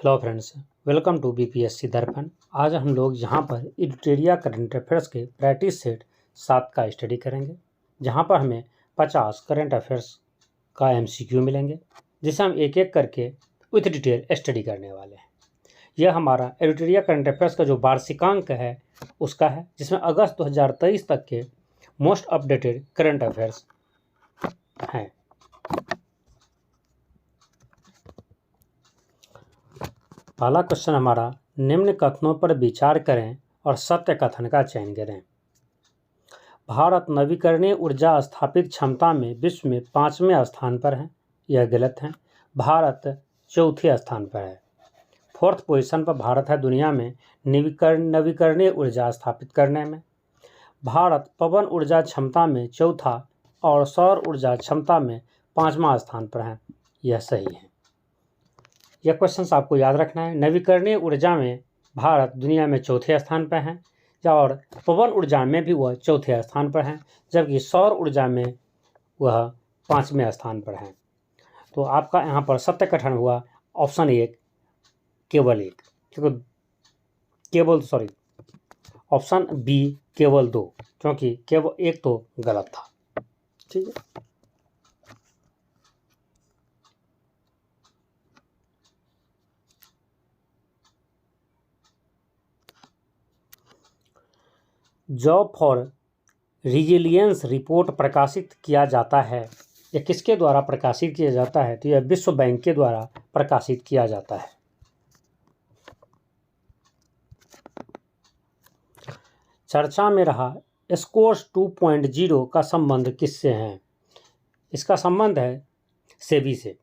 Hello friends, welcome to BPSC Darpan. आज हम लोग यहाँ पर एडिटोरियल करंट अफेयर्स के प्रैक्टिस सेट 7 का स्टडी करेंगे, जहाँ पर हमें 50 करंट अफेयर्स का एमसीक्यू मिलेंगे, जिसे हम एक एक करके विथ डिटेल स्टडी करने वाले हैं। यह हमारा एडिटोरियल करंट अफेयर्स का जो वार्षिकांक है उसका है, जिसमें अगस्त 2023 तक के मोस्ट अपडेटेड करंट अफेयर्स हैं। पहला क्वेश्चन हमारा, निम्न कथनों पर विचार करें और सत्य कथन का चयन करें। भारत नवीकरणीय ऊर्जा स्थापित क्षमता में विश्व में 5वें स्थान पर है। यह गलत है। भारत चौथे स्थान पर है। 4th पोजीशन पर भारत है दुनिया में नवीकरणीय ऊर्जा स्थापित करने में। भारत पवन ऊर्जा क्षमता में चौथा और सौर ऊर्जा क्षमता में 5वां स्थान पर है। यह सही है। यह क्वेश्चन आपको याद रखना है। नवीकरणीय ऊर्जा में भारत दुनिया में चौथे स्थान पर है और पवन ऊर्जा में भी वह चौथे स्थान पर है, जबकि सौर ऊर्जा में वह 5वें स्थान पर है। तो आपका यहाँ पर सत्य कथन हुआ ऑप्शन 1 केवल 1, ऑप्शन बी केवल 2, क्योंकि केवल 1 तो गलत था। ठीक है। जॉब फॉर रिजिलियंस रिपोर्ट प्रकाशित किया जाता है। यह किसके द्वारा प्रकाशित किया जाता है? तो यह विश्व बैंक के द्वारा प्रकाशित किया जाता है। चर्चा में रहा स्कोर्स 2.0 का संबंध किससे है? इसका संबंध है सेबी से।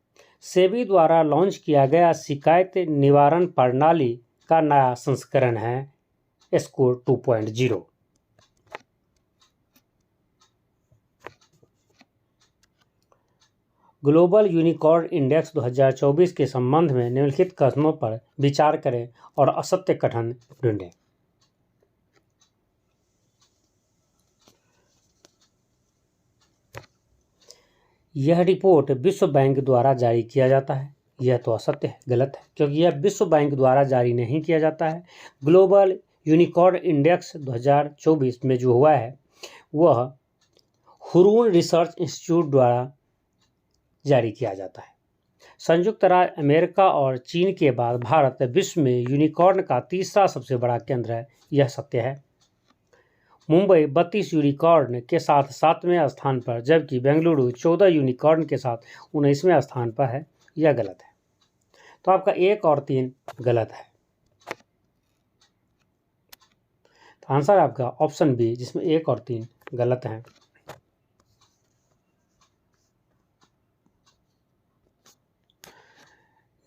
सेबी द्वारा लॉन्च किया गया शिकायत निवारण प्रणाली का नया संस्करण है स्कोर 2.0। ग्लोबल यूनिकॉर्न इंडेक्स 2024 के संबंध में निम्नलिखित कथनों पर विचार करें और असत्य कथन ढूंढें। यह रिपोर्ट विश्व बैंक द्वारा जारी किया जाता है। यह तो असत्य है, गलत है, क्योंकि यह विश्व बैंक द्वारा जारी नहीं किया जाता है। ग्लोबल यूनिकॉर्न इंडेक्स 2024 में जो हुआ है वह हुरून रिसर्च इंस्टीट्यूट द्वारा जारी किया जाता है। संयुक्त राज्य अमेरिका और चीन के बाद भारत विश्व में यूनिकॉर्न का तीसरा सबसे बड़ा केंद्र है। यह सत्य है। मुंबई 32 यूनिकॉर्न के साथ 7वें स्थान पर, जबकि बेंगलुरु 14 यूनिकॉर्न के साथ 19वें स्थान पर है। यह गलत है। तो आपका 1 और 3 गलत है। तो आंसर आपका ऑप्शन बी, जिसमें 1 और 3 गलत हैं।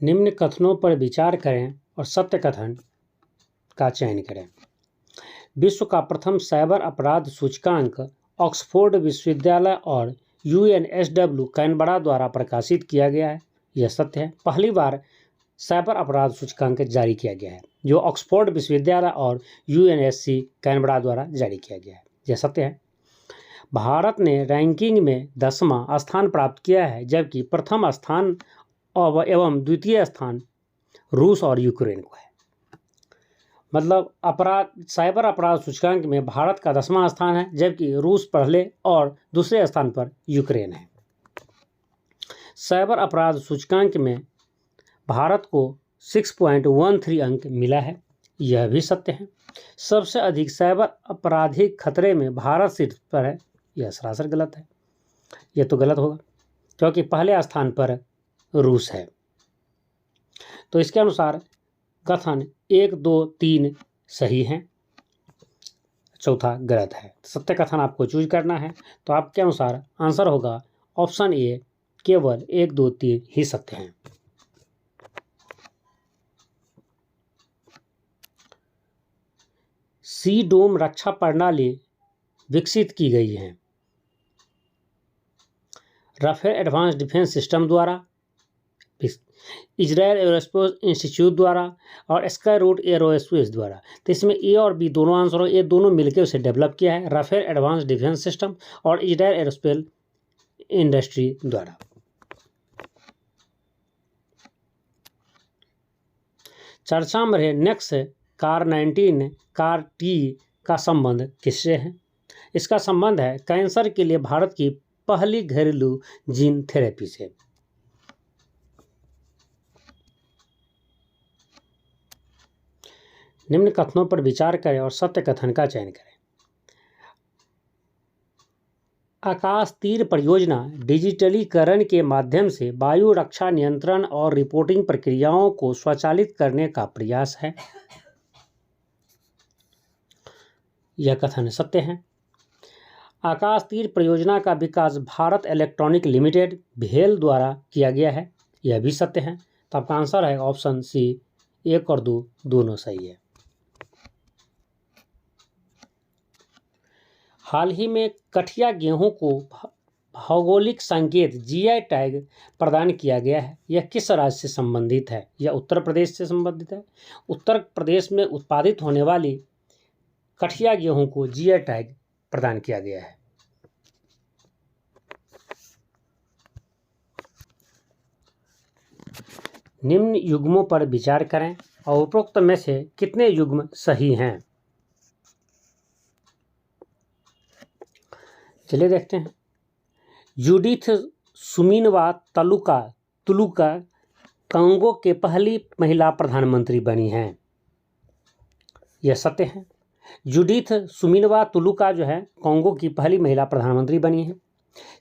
निम्न कथनों पर विचार करें और सत्य कथन का चयन करें। विश्व का प्रथम साइबर अपराध सूचकांक ऑक्सफोर्ड विश्वविद्यालय और यूएनएसडब्ल्यू कैनबरा द्वारा प्रकाशित किया गया है। यह सत्य है। पहली बार साइबर अपराध सूचकांक जारी किया गया है, जो ऑक्सफोर्ड विश्वविद्यालय और यूएनएससी कैनबरा द्वारा जारी किया गया है। यह सत्य है। भारत ने रैंकिंग में 10वां स्थान प्राप्त किया है, जबकि प्रथम स्थान एवं द्वितीय स्थान रूस और यूक्रेन को है। मतलब साइबर अपराध सूचकांक में भारत का 10वां स्थान है, जबकि रूस पहले और दूसरे स्थान पर यूक्रेन है। साइबर अपराध सूचकांक में भारत को 6.13 अंक मिला है। यह भी सत्य है। सबसे अधिक साइबर आपराधिक खतरे में भारत शीर्ष पर है। यह सरासर गलत है। यह तो गलत होगा, क्योंकि पहले स्थान पर रूस है। तो इसके अनुसार कथन 1, 2, 3 सही हैं, चौथा गलत है। सत्य कथन आपको चूज करना है। तो आपके अनुसार आंसर होगा ऑप्शन ए, केवल 1, 2, 3 ही सत्य हैं। सी डोम रक्षा प्रणाली विकसित की गई है राफेल एडवांस डिफेंस सिस्टम द्वारा, इजरायल एरोस्पेस इंस्टीट्यूट द्वारा और स्काई रूट एरोस्पेस द्वारा। तो इसमें ए और बी दोनों आंसर हो। ये दोनों मिलकर उसे डेवलप किया है, राफेल एडवांस डिफेंस सिस्टम और इजरायल एरोस्पेस इंडस्ट्री द्वारा। चर्चा में रहे नेक्स कार 19 कार टी का संबंध किससे है? इसका संबंध है कैंसर के लिए भारत की पहली घरेलू जीन थेरेपी से। निम्न कथनों पर विचार करें और सत्य कथन का चयन करें। आकाश तीर परियोजना डिजिटलीकरण के माध्यम से वायु रक्षा नियंत्रण और रिपोर्टिंग प्रक्रियाओं को स्वचालित करने का प्रयास है। यह कथन सत्य है। आकाश तीर परियोजना का विकास भारत इलेक्ट्रॉनिक लिमिटेड भेल द्वारा किया गया है। यह भी सत्य है। तो आपका आंसर है ऑप्शन सी, 1 और 2 दोनों सही है। हाल ही में कठिया गेहूं को भौगोलिक संकेत जीआई टैग प्रदान किया गया है। यह किस राज्य से संबंधित है? यह उत्तर प्रदेश से संबंधित है। उत्तर प्रदेश में उत्पादित होने वाली कठिया गेहूं को जीआई टैग प्रदान किया गया है। निम्न युग्मों पर विचार करें और उपरोक्त में से कितने युग्म सही हैं? चलिए देखते हैं। जूडिथ सुमिनवा तुलुका कांगो के पहली महिला प्रधानमंत्री बनी हैं। यह सत्य है। जूडिथ सुमिनवा तुलुका जो है कांगो की पहली महिला प्रधानमंत्री बनी है।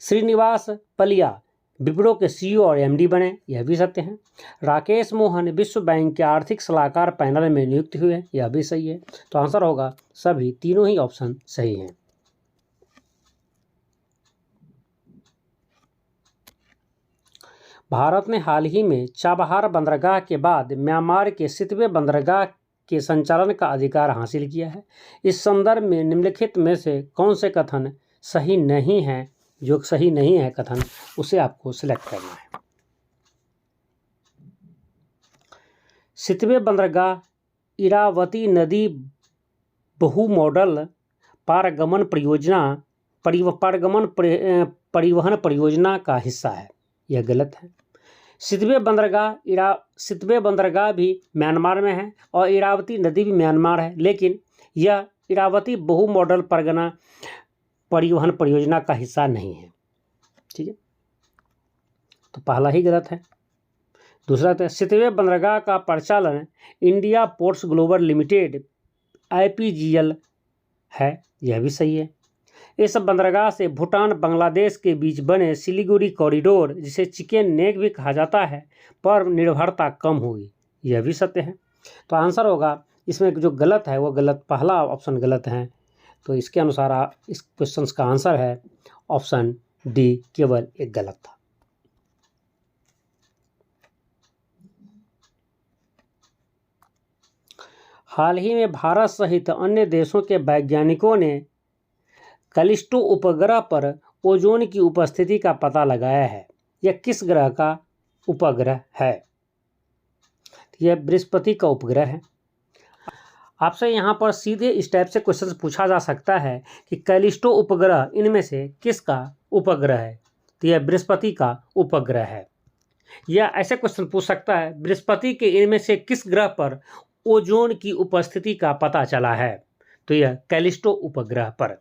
श्रीनिवास पलिया विप्रो के सीईओ और एमडी बने। यह भी सत्य है। राकेश मोहन विश्व बैंक के आर्थिक सलाहकार पैनल में नियुक्त हुए हैं। यह भी सही है। तो आंसर होगा सभी तीनों ही ऑप्शन सही हैं। भारत ने हाल ही में चाबहार बंदरगाह के बाद म्यांमार के सितवे बंदरगाह के संचालन का अधिकार हासिल किया है। इस संदर्भ में निम्नलिखित में से कौन से कथन सही नहीं है? जो सही नहीं है कथन उसे आपको सिलेक्ट करना है। सितवे बंदरगाह इरावती नदी बहुमॉडल पारगमन परिवहन परियोजना का हिस्सा है। यह गलत है। सितवे बंदरगाह भी म्यांमार में है और इरावती नदी भी म्यांमार है, लेकिन यह इरावती बहुमॉडल परिवहन परियोजना का हिस्सा नहीं है। ठीक है, तो पहला ही गलत है। दूसरा तो सितवे बंदरगाह का परिचालन India ports global limited IPGL है। यह भी सही है। इस बंदरगाह से भूटान बांग्लादेश के बीच बने सिलीगुड़ी कॉरिडोर, जिसे चिकन नेक भी कहा जाता है, पर निर्भरता कम होगी। यह भी सत्य है। तो आंसर होगा इसमें जो गलत है वो गलत, पहला ऑप्शन गलत है। तो इसके अनुसार इस क्वेश्चन का आंसर है ऑप्शन डी, केवल एक गलत था। हाल ही में भारत सहित अन्य देशों के वैज्ञानिकों ने कैलिस्टो उपग्रह पर ओजोन की उपस्थिति का पता लगाया है। यह किस ग्रह का उपग्रह है? यह बृहस्पति का उपग्रह है। आपसे यहाँ पर सीधे इस टाइप से क्वेश्चन पूछा जा सकता है कि कैलिस्टो उपग्रह इनमें से किसका उपग्रह है? तो यह बृहस्पति का उपग्रह है। या ऐसे क्वेश्चन पूछ सकता है बृहस्पति के इनमें से किस ग्रह पर ओजोन की उपस्थिति का पता चला है? तो यह कैलिस्टो उपग्रह पर।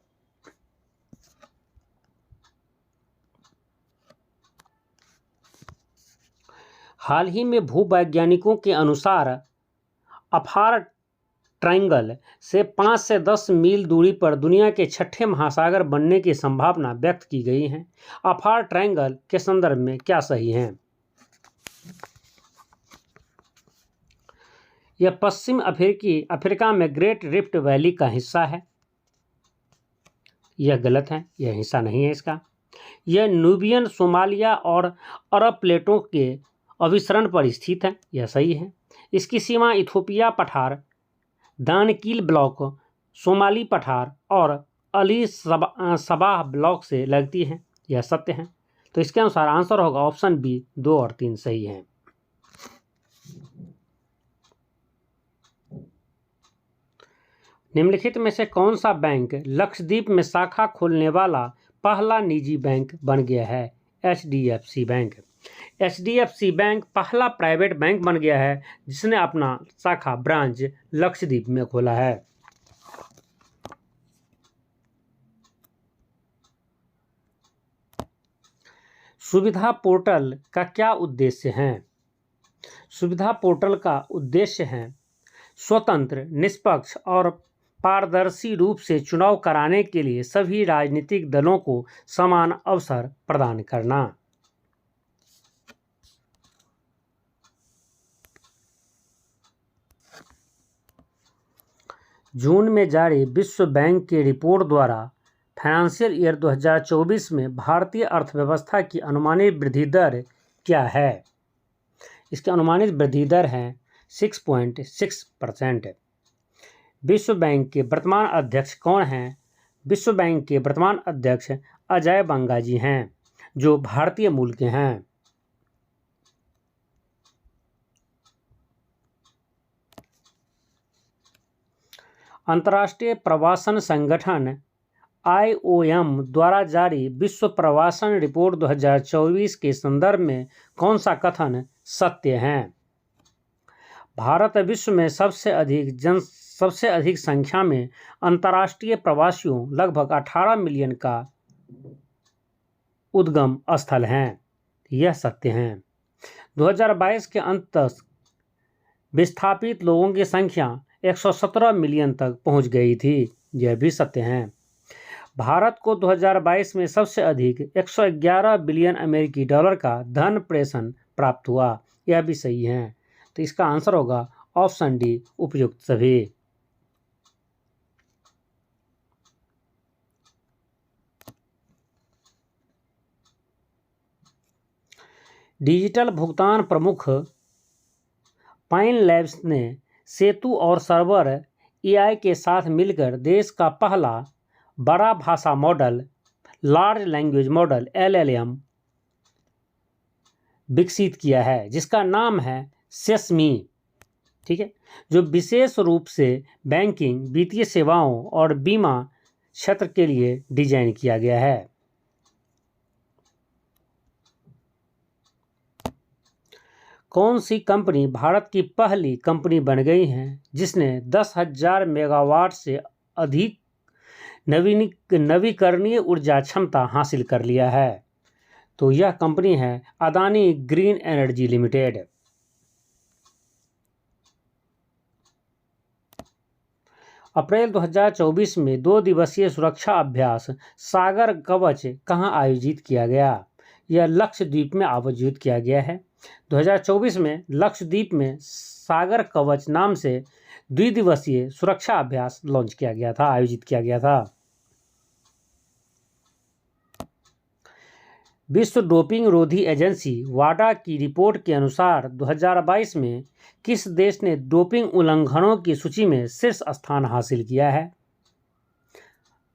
हाल ही में भूवैज्ञानिकों के अनुसार अफार ट्रायंगल से 5 से 10 मील दूरी पर दुनिया के छठे महासागर बनने की संभावना व्यक्त की गई है। अफार ट्रायंगल के संदर्भ में क्या सही है? यह पश्चिम अफ्रीका में ग्रेट रिफ्ट वैली का हिस्सा है। यह गलत है, यह हिस्सा नहीं है इसका। यह न्यूबियन, सोमालिया और अरब प्लेटों के अभिसरण पर स्थित है। यह सही है। इसकी सीमा इथोपिया पठार, दानकील ब्लॉक, सोमाली पठार और अली सबाह ब्लॉक से लगती है। यह सत्य है। तो इसके अनुसार आंसर होगा ऑप्शन बी, 2 और 3 सही हैं। निम्नलिखित में से कौन सा बैंक लक्षद्वीप में शाखा खोलने वाला पहला निजी बैंक बन गया है? HDFC bank. HDFC बैंक पहला प्राइवेट बैंक बन गया है जिसने अपना शाखा ब्रांच लक्षद्वीप में खोला है। सुविधा पोर्टल का क्या उद्देश्य है? सुविधा पोर्टल का उद्देश्य है स्वतंत्र, निष्पक्ष और पारदर्शी रूप से चुनाव कराने के लिए सभी राजनीतिक दलों को समान अवसर प्रदान करना। जून में जारी विश्व बैंक की रिपोर्ट द्वारा फाइनेंशियल ईयर 2024 में भारतीय अर्थव्यवस्था की अनुमानित वृद्धि दर क्या है? इसकी अनुमानित वृद्धि दर है 6.6%। विश्व बैंक के वर्तमान अध्यक्ष कौन हैं? विश्व बैंक के वर्तमान अध्यक्ष अजय बंगा जी हैं, जो भारतीय मूल के हैं। अंतर्राष्ट्रीय प्रवासन संगठन IOM द्वारा जारी विश्व प्रवासन रिपोर्ट 2024 के संदर्भ में कौन सा कथन सत्य है? भारत विश्व में सबसे अधिक संख्या में अंतर्राष्ट्रीय प्रवासियों लगभग 18 मिलियन का उद्गम स्थल है। यह सत्य है। 2022 के अंत तक विस्थापित लोगों की संख्या 117 मिलियन तक पहुंच गई थी। यह भी सत्य है। भारत को 2022 में सबसे अधिक 111 बिलियन अमेरिकी डॉलर का धन प्रेषण प्राप्त हुआ। यह भी सही है। तो इसका आंसर होगा ऑप्शन डी, उपयुक्त सभी। डिजिटल भुगतान प्रमुख पाइन लैब्स ने सेतु और सर्वर AI के साथ मिलकर देश का पहला बड़ा भाषा model large language model LLM विकसित किया है, जिसका नाम है सेसमी। ठीक है, जो विशेष रूप से बैंकिंग, वित्तीय सेवाओं और बीमा क्षेत्र के लिए डिजाइन किया गया है। कौन सी कंपनी भारत की पहली कंपनी बन गई है जिसने 10,000 मेगावाट से अधिक नवीकरणीय ऊर्जा क्षमता हासिल कर लिया है? तो यह कंपनी है अदानी ग्रीन एनर्जी लिमिटेड। अप्रैल 2024 में 2 दिवसीय सुरक्षा अभ्यास सागर कवच कहां आयोजित किया गया? यह लक्षद्वीप में आयोजित किया गया है। 2024 में लक्षद्वीप में सागर कवच नाम से द्विदिवसीय सुरक्षा अभ्यास लॉन्च किया गया था, आयोजित किया गया था। विश्व डोपिंग रोधी एजेंसी वाडा की रिपोर्ट के अनुसार 2022 में किस देश ने डोपिंग उल्लंघनों की सूची में शीर्ष स्थान हासिल किया है?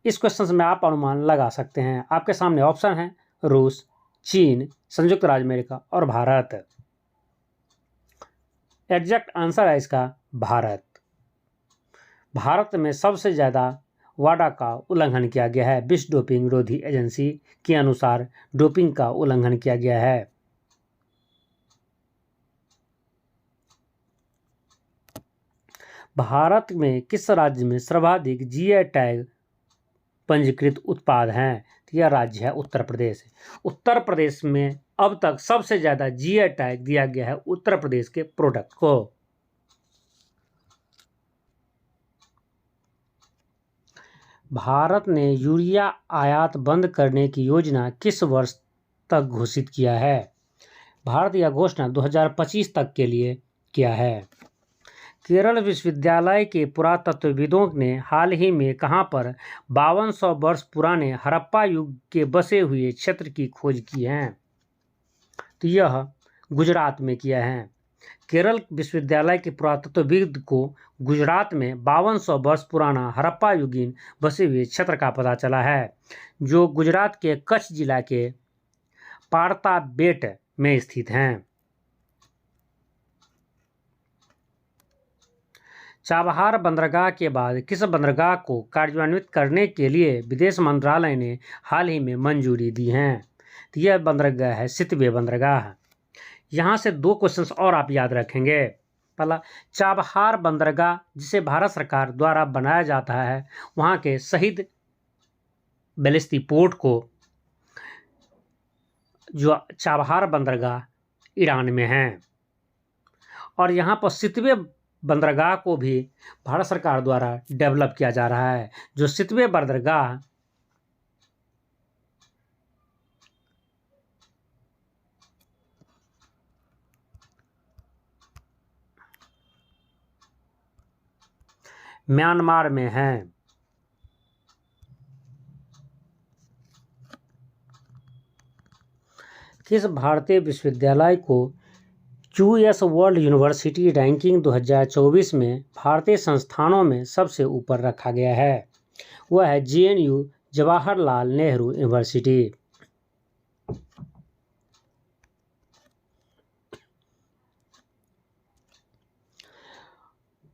इस क्वेश्चन में आप अनुमान लगा सकते हैं। आपके सामने ऑप्शन है रूस, चीन, संयुक्त राज्य अमेरिका और भारत। एग्जैक्ट आंसर है इसका भारत। भारत में सबसे ज़्यादा वाडा का उल्लंघन किया गया है। विश्व डोपिंग रोधी एजेंसी के अनुसार डोपिंग का उल्लंघन किया गया है। भारत में किस राज्य में सर्वाधिक GI टैग पंजीकृत उत्पाद हैं? तो यह राज्य है उत्तर प्रदेश। उत्तर प्रदेश में अब तक सबसे ज़्यादा GI टैग दिया गया है उत्तर प्रदेश के प्रोडक्ट को। भारत ने यूरिया आयात बंद करने की योजना किस वर्ष तक घोषित किया है? भारत यह घोषणा 2025 तक के लिए किया है। केरल विश्वविद्यालय के पुरातत्वविदों ने हाल ही में कहां पर 5200 वर्ष पुराने हड़प्पा युग के बसे हुए क्षेत्र की खोज की है? तो यह गुजरात में किया है। केरल विश्वविद्यालय के पुरातत्वविद को गुजरात में 5200 वर्ष पुराना हड़प्पा युगीन बसे हुए क्षेत्र का पता चला है, जो गुजरात के कच्छ जिला के पारता बेट में स्थित हैं। चाबहार बंदरगाह के बाद किस बंदरगाह को कार्यान्वित करने के लिए विदेश मंत्रालय ने हाल ही में मंजूरी दी है? तो यह बंदरगाह है सितवे बंदरगाह। यहाँ से 2 क्वेश्चंस और आप याद रखेंगे। पहला, चाबहार बंदरगाह जिसे भारत सरकार द्वारा बनाया जाता है, वहाँ के शहीद बेलिस्ती पोर्ट को, जो चाबहार बंदरगाह ईरान में है, और यहाँ पर सितवे बंदरगाह को भी भारत सरकार द्वारा डेवलप किया जा रहा है। जो सितवे बंदरगाह म्यांमार में है। किस भारतीय विश्वविद्यालय को QS वर्ल्ड यूनिवर्सिटी रैंकिंग 2024 में भारतीय संस्थानों में सबसे ऊपर रखा गया है? वह है JNU जवाहरलाल नेहरू यूनिवर्सिटी।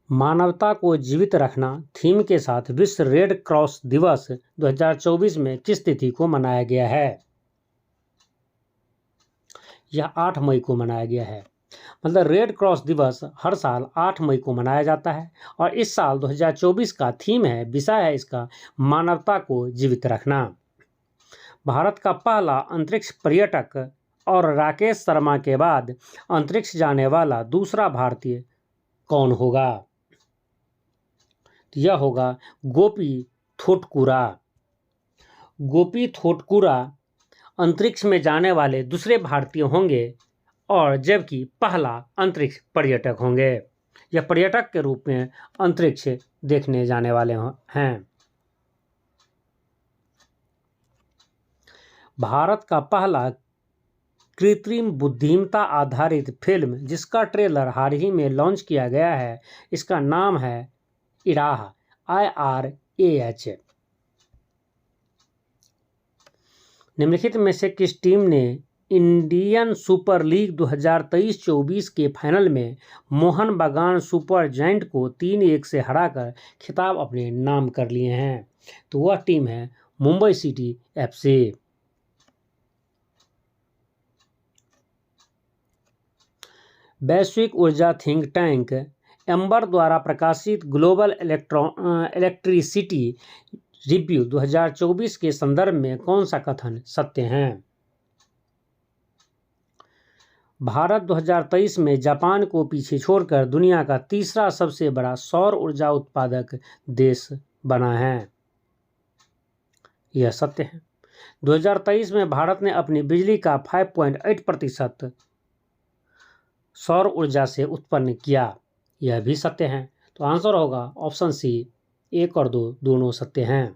मानवता को जीवित रखना थीम के साथ विश्व रेड क्रॉस दिवस 2024 में किस तिथि को मनाया गया है? यह 8 मई को मनाया गया है। मतलब रेड क्रॉस दिवस हर साल 8 मई को मनाया जाता है, और इस साल 2024 का थीम है, विषय है इसका, मानवता को जीवित रखना। भारत का पहला अंतरिक्ष पर्यटक और राकेश शर्मा के बाद अंतरिक्ष जाने वाला दूसरा भारतीय कौन होगा? यह होगा गोपी थोटकुरा। गोपी थोटकुरा अंतरिक्ष में जाने वाले दूसरे भारतीय होंगे, और जबकि पहला अंतरिक्ष पर्यटक होंगे। यह पर्यटक के रूप में अंतरिक्ष देखने जाने वाले हैं। भारत का पहला कृत्रिम बुद्धिमत्ता आधारित फिल्म जिसका ट्रेलर हाल ही में लॉन्च किया गया है, इसका नाम है इराह, IRAH। निम्नलिखित में से किस टीम ने इंडियन सुपर लीग 2023-24 के फाइनल में मोहन बागान सुपर जायंट को 3-1 से हराकर खिताब अपने नाम कर लिए हैं? तो वह टीम है मुंबई सिटी FC। वैश्विक ऊर्जा थिंक टैंक एम्बर द्वारा प्रकाशित ग्लोबल इलेक्ट्रिसिटी रिव्यू 2024 के संदर्भ में कौन सा कथन सत्य है? भारत 2023 में जापान को पीछे छोड़कर दुनिया का तीसरा सबसे बड़ा सौर ऊर्जा उत्पादक देश बना है। यह सत्य है। 2023 में भारत ने अपनी बिजली का 5.8% सौर ऊर्जा से उत्पन्न किया। यह भी सत्य है। तो आंसर होगा ऑप्शन सी, 1 और 2 दोनों सत्य हैं।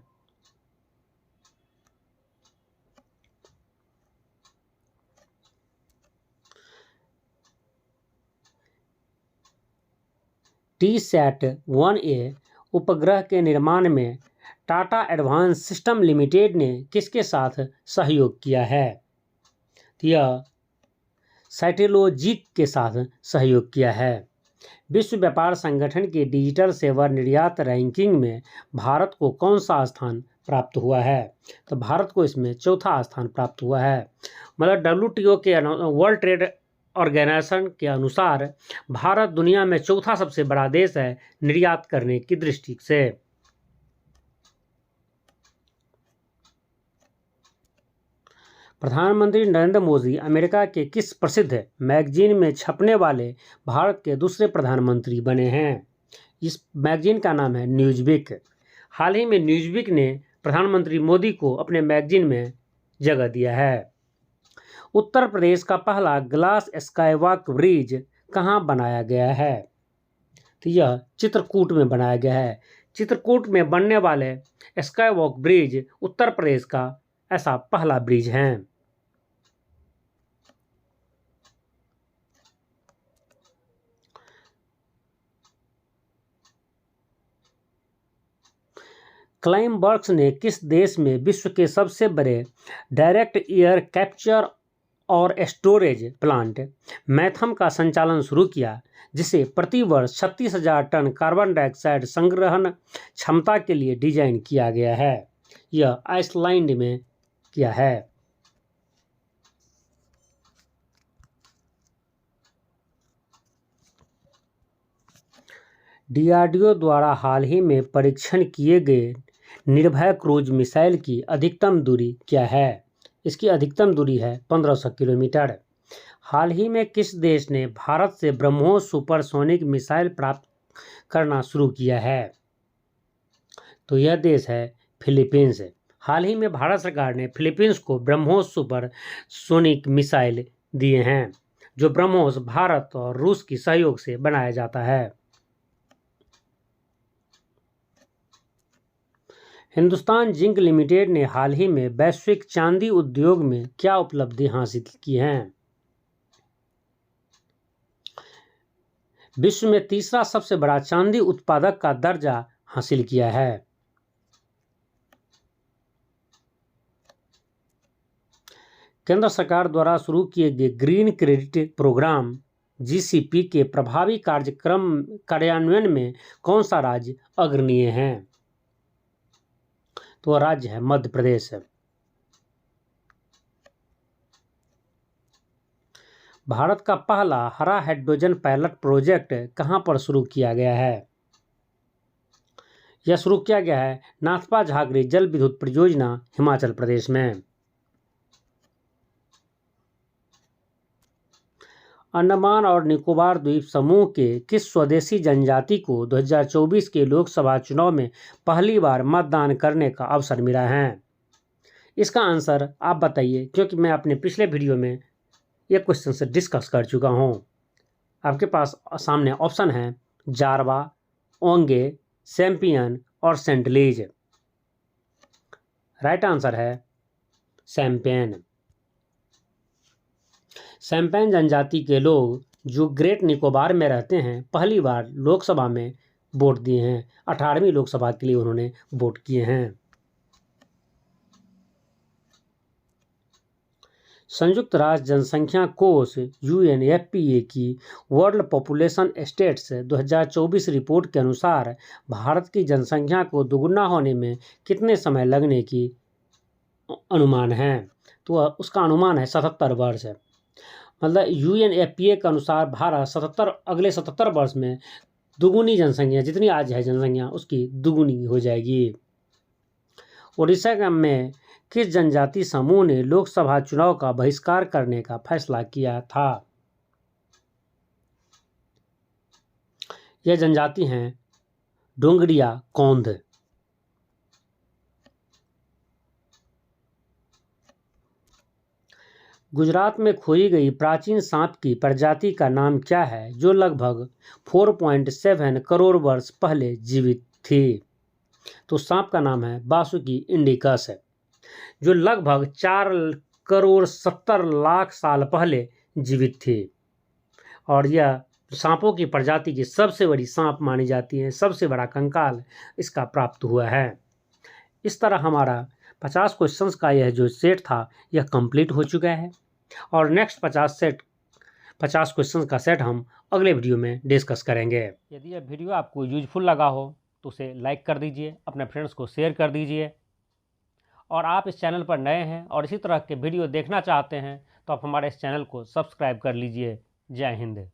TSAT-1A उपग्रह के निर्माण में टाटा एडवांस सिस्टम लिमिटेड ने किसके साथ सहयोग किया है? यह सैटेलोजिक के साथ सहयोग किया है। विश्व व्यापार संगठन के डिजिटल सेवा निर्यात रैंकिंग में भारत को कौन सा स्थान प्राप्त हुआ है? तो भारत को इसमें चौथा स्थान प्राप्त हुआ है। मतलब WTO के वर्ल्ड ट्रेड ऑर्गेनाइजेशन के अनुसार भारत दुनिया में चौथा सबसे बड़ा देश है निर्यात करने की दृष्टि से। प्रधानमंत्री नरेंद्र मोदी अमेरिका के किस प्रसिद्ध मैगजीन में छपने वाले भारत के दूसरे प्रधानमंत्री बने हैं? इस मैगजीन का नाम है न्यूज़वीक। हाल ही में न्यूज़वीक ने प्रधानमंत्री मोदी को अपने मैगजीन में जगह दिया है। उत्तर प्रदेश का पहला ग्लास स्काईवॉक ब्रिज कहाँ बनाया गया है? तो यह चित्रकूट में बनाया गया है। चित्रकूट में बनने वाले स्काईवॉक ब्रिज उत्तर प्रदेश का ऐसा पहला ब्रिज है। क्लाइमवर्क्स ने किस देश में विश्व के सबसे बड़े डायरेक्ट एयर कैप्चर और स्टोरेज प्लांट मैथम का संचालन शुरू किया, जिसे प्रति वर्ष 36,000 टन कार्बन डाइऑक्साइड संग्रहण क्षमता के लिए डिजाइन किया गया है? यह आइसलैंड में किया है। डीआरडीओ द्वारा हाल ही में परीक्षण किए गए निर्भय क्रूज मिसाइल की अधिकतम दूरी क्या है? इसकी अधिकतम दूरी है 1500 किलोमीटर। हाल ही में किस देश ने भारत से ब्रह्मोस सुपरसोनिक मिसाइल प्राप्त करना शुरू किया है? तो यह देश है फिलीपींस। हाल ही में भारत सरकार ने फिलीपींस को ब्रह्मोस सुपरसोनिक मिसाइल दिए हैं, जो ब्रह्मोस भारत और रूस की सहयोग से बनाया जाता है। हिंदुस्तान जिंक लिमिटेड ने हाल ही में वैश्विक चांदी उद्योग में क्या उपलब्धि हासिल की है? विश्व में तीसरा सबसे बड़ा चांदी उत्पादक का दर्जा हासिल किया है। केंद्र सरकार द्वारा शुरू किए गए ग्रीन क्रेडिट प्रोग्राम जीसीपी के प्रभावी कार्यान्वयन में कौन सा राज्य अग्रणीय है? तो वह राज्य है मध्य प्रदेश। भारत का पहला हरा हाइड्रोजन पायलट प्रोजेक्ट कहां पर शुरू किया गया है? यह शुरू किया गया है नाथपा झागरी जल विद्युत परियोजना, हिमाचल प्रदेश में। अंडमान और निकोबार द्वीप समूह के किस स्वदेशी जनजाति को 2024 के लोकसभा चुनाव में पहली बार मतदान करने का अवसर मिला है? इसका आंसर आप बताइए, क्योंकि मैं अपने पिछले वीडियो में ये क्वेश्चन से डिस्कस कर चुका हूँ। आपके पास सामने ऑप्शन है जारवा, ओंगे, सैम्पियन और सेंटलीज। राइट आंसर है सैम्पियन। सैम्पियन जनजाति के लोग जो ग्रेट निकोबार में रहते हैं, पहली बार लोकसभा में वोट दिए हैं। 18वीं लोकसभा के लिए उन्होंने वोट किए हैं। संयुक्त राष्ट्र जनसंख्या कोष यूएनएफपीए की वर्ल्ड पॉपुलेशन स्टेट्स 2024 रिपोर्ट के अनुसार भारत की जनसंख्या को दुगुना होने में कितने समय लगने की अनुमान है? तो उसका अनुमान है 77 वर्ष। मतलब यूएनएफपीए के अनुसार भारत अगले 77 वर्ष में दुगुनी जनसंख्या, जितनी आज है जनसंख्या उसकी दुगुनी हो जाएगी। उड़ीसा में किस जनजाति समूह ने लोकसभा चुनाव का बहिष्कार करने का फैसला किया था? यह जनजाति हैं डोंगरिया कौंध। गुजरात में खोई गई प्राचीन सांप की प्रजाति का नाम क्या है, जो लगभग 4.7 करोड़ वर्ष पहले जीवित थी? तो सांप का नाम है बासुकी इंडिकस, जो लगभग 4,70,00,000 साल पहले जीवित थी। और यह सांपों की प्रजाति की सबसे बड़ी सांप मानी जाती है। सबसे बड़ा कंकाल इसका प्राप्त हुआ है। इस तरह हमारा 50 क्वेश्चंस का यह जो सेट था यह कंप्लीट हो चुका है, और नेक्स्ट 50 क्वेश्चंस का सेट हम अगले वीडियो में डिस्कस करेंगे। यदि यह वीडियो आपको यूजफुल लगा हो तो उसे लाइक कर दीजिए, अपने फ्रेंड्स को शेयर कर दीजिए, और आप इस चैनल पर नए हैं और इसी तरह के वीडियो देखना चाहते हैं तो आप हमारे इस चैनल को सब्सक्राइब कर लीजिए। जय हिंद।